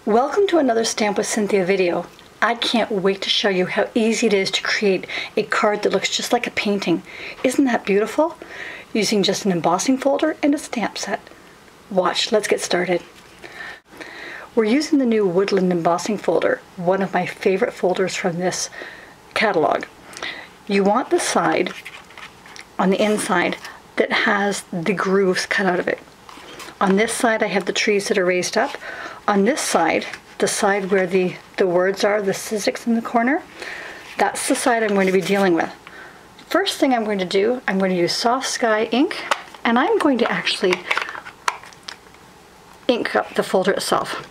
Welcome to another Stamp with Cynthia video. I can't wait to show you how easy it is to create a card that looks just like a painting. Isn't that beautiful? Using just an embossing folder and a stamp set. Watch, let's get started. We're using the new Woodland embossing folder, one of my favorite folders from this catalog. You want the side on the inside that has the grooves cut out of it. On this side I have the trees that are raised up. On this side, the side where the words are, the sizzix in the corner, that's the side I'm going to be dealing with. First thing I'm going to do, I'm going to use Soft Sky ink, and I'm going to actually ink up the folder itself.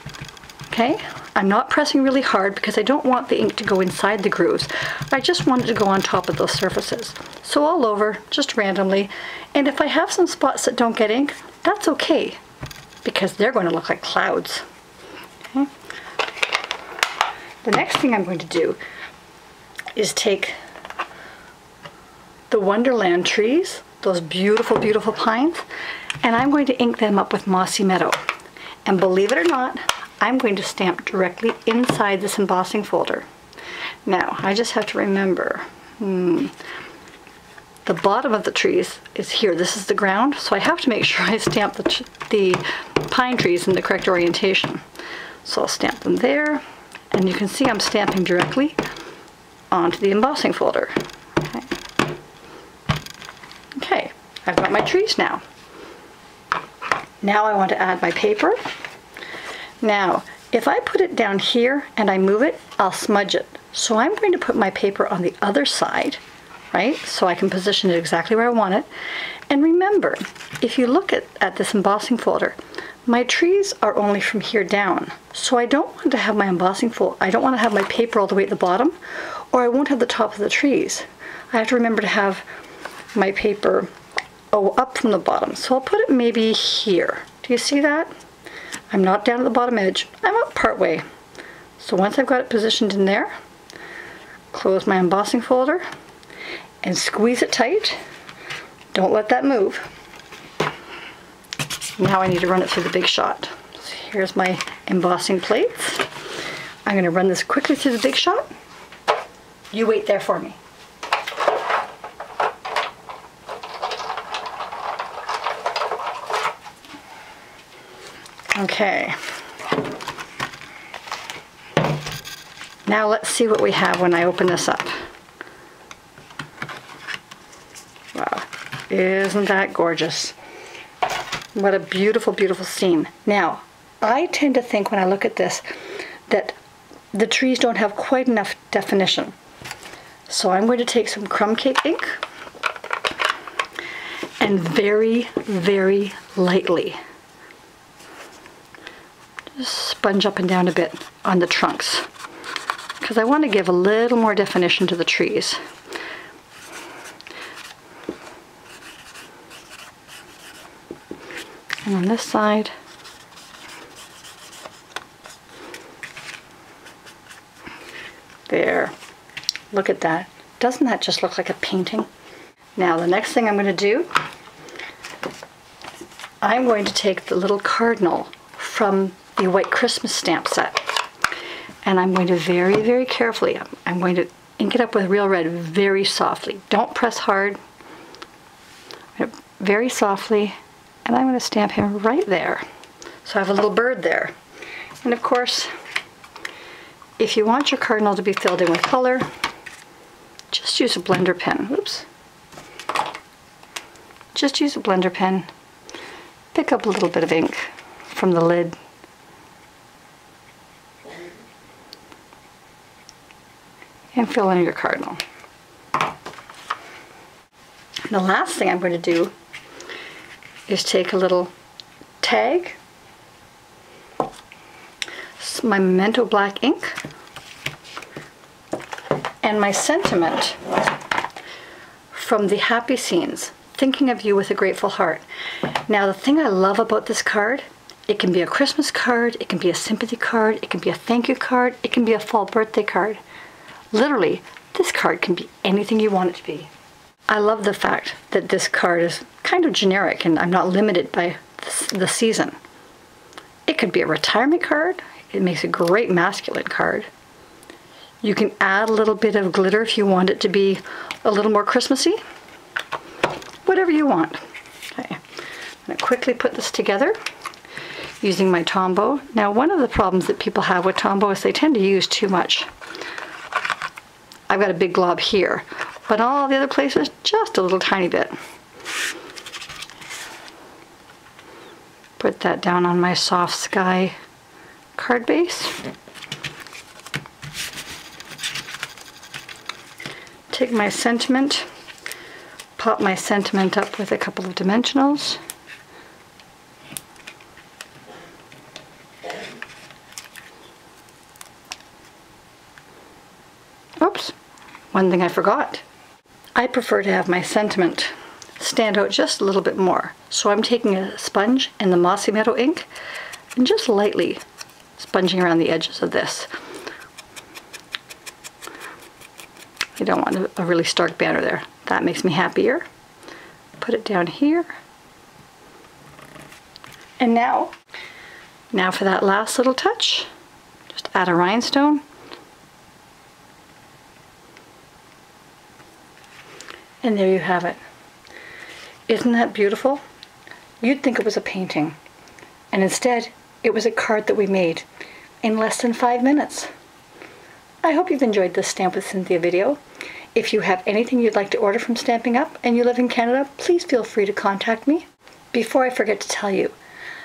Okay? I'm not pressing really hard because I don't want the ink to go inside the grooves. I just want it to go on top of those surfaces. So all over, just randomly. And if I have some spots that don't get ink, that's okay, because they're going to look like clouds. Okay. The next thing I'm going to do is take the Wonderland trees, those beautiful, beautiful pines, and I'm going to ink them up with Mossy Meadow. And believe it or not, I'm going to stamp directly inside this embossing folder. Now, I just have to remember, the bottom of the trees is here. This is the ground, so I have to make sure I stamp the pine trees in the correct orientation. So I'll stamp them there, and you can see I'm stamping directly onto the embossing folder. Okay, I've got my trees now. Now I want to add my paper. Now, if I put it down here and I move it, I'll smudge it. So I'm going to put my paper on the other side, right? So I can position it exactly where I want it. And remember, if you look at this embossing folder, my trees are only from here down. So I don't want to have my embossing folder, I don't want to have my paper all the way at the bottom, or I won't have the top of the trees. I have to remember to have my paper up from the bottom. So I'll put it maybe here. Do you see that? I'm not down at the bottom edge, I'm up part way. So once I've got it positioned in there, close my embossing folder and squeeze it tight. Don't let that move. Now I need to run it through the Big Shot. So here's my embossing plates. I'm going to run this quickly through the Big Shot. You wait there for me. Okay. Now let's see what we have when I open this up. Wow, isn't that gorgeous? What a beautiful, beautiful scene. Now, I tend to think when I look at this that the trees don't have quite enough definition. So I'm going to take some crumb cake ink and very, very lightly just sponge up and down a bit on the trunks, because I want to give a little more definition to the trees. And on this side, there, look at that. Doesn't that just look like a painting? Now the next thing I'm going to do, I'm going to take the little cardinal from the White Christmas stamp set, and I'm going to very, very carefully, I'm going to ink it up with Real Red very softly. Don't press hard. Very softly, and I'm going to stamp him right there. So I have a little bird there. And of course, if you want your cardinal to be filled in with color, just use a blender pen. Oops. Just use a blender pen. Pick up a little bit of ink from the lid. And fill in your cardinal. The last thing I'm going to do is take a little tag, my Memento black ink, and my sentiment from the Happy Scenes, thinking of you with a grateful heart. Now the thing I love about this card, it can be a Christmas card, it can be a sympathy card, it can be a thank you card, it can be a fall birthday card. Literally, this card can be anything you want it to be. I love the fact that this card is kind of generic and I'm not limited by the season. It could be a retirement card. It makes a great masculine card. You can add a little bit of glitter if you want it to be a little more Christmassy. Whatever you want. Okay. I'm going to quickly put this together using my Tombow. Now, one of the problems that people have with Tombow is they tend to use too much. I've got a big glob here, but all the other places, just a little tiny bit. Put that down on my soft sky card base. Take my sentiment, pop my sentiment up with a couple of dimensionals. Oops, one thing I forgot. I prefer to have my sentiment stand out just a little bit more. So I'm taking a sponge and the Mossy Meadow ink and just lightly sponging around the edges of this. I don't want a really stark banner there. That makes me happier. Put it down here. And now for that last little touch, just add a rhinestone. And there you have it. Isn't that beautiful? You'd think it was a painting, and instead it was a card that we made in less than 5 minutes. I hope you've enjoyed this Stamp with Cynthia video. If you have anything you'd like to order from Stampin' Up! And you live in Canada, please feel free to contact me. Before I forget to tell you,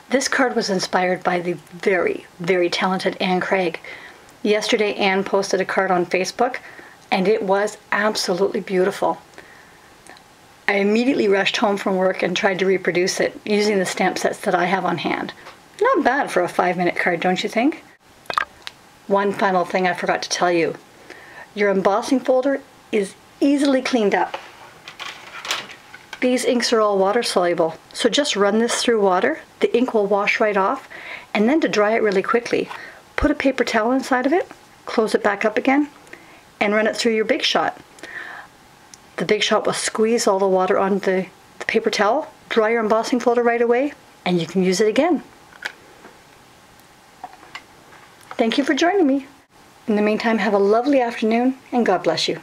this card was inspired by the very, very talented Anne Craig. Yesterday, Anne posted a card on Facebook, and it was absolutely beautiful. I immediately rushed home from work and tried to reproduce it using the stamp sets that I have on hand. Not bad for a 5-minute card, don't you think? One final thing I forgot to tell you. Your embossing folder is easily cleaned up. These inks are all water soluble, so just run this through water. The ink will wash right off, and then to dry it really quickly, put a paper towel inside of it, close it back up again, and run it through your Big Shot. The Big Shot will squeeze all the water on the paper towel, dry your embossing folder right away, and you can use it again. Thank you for joining me. In the meantime, have a lovely afternoon, and God bless you.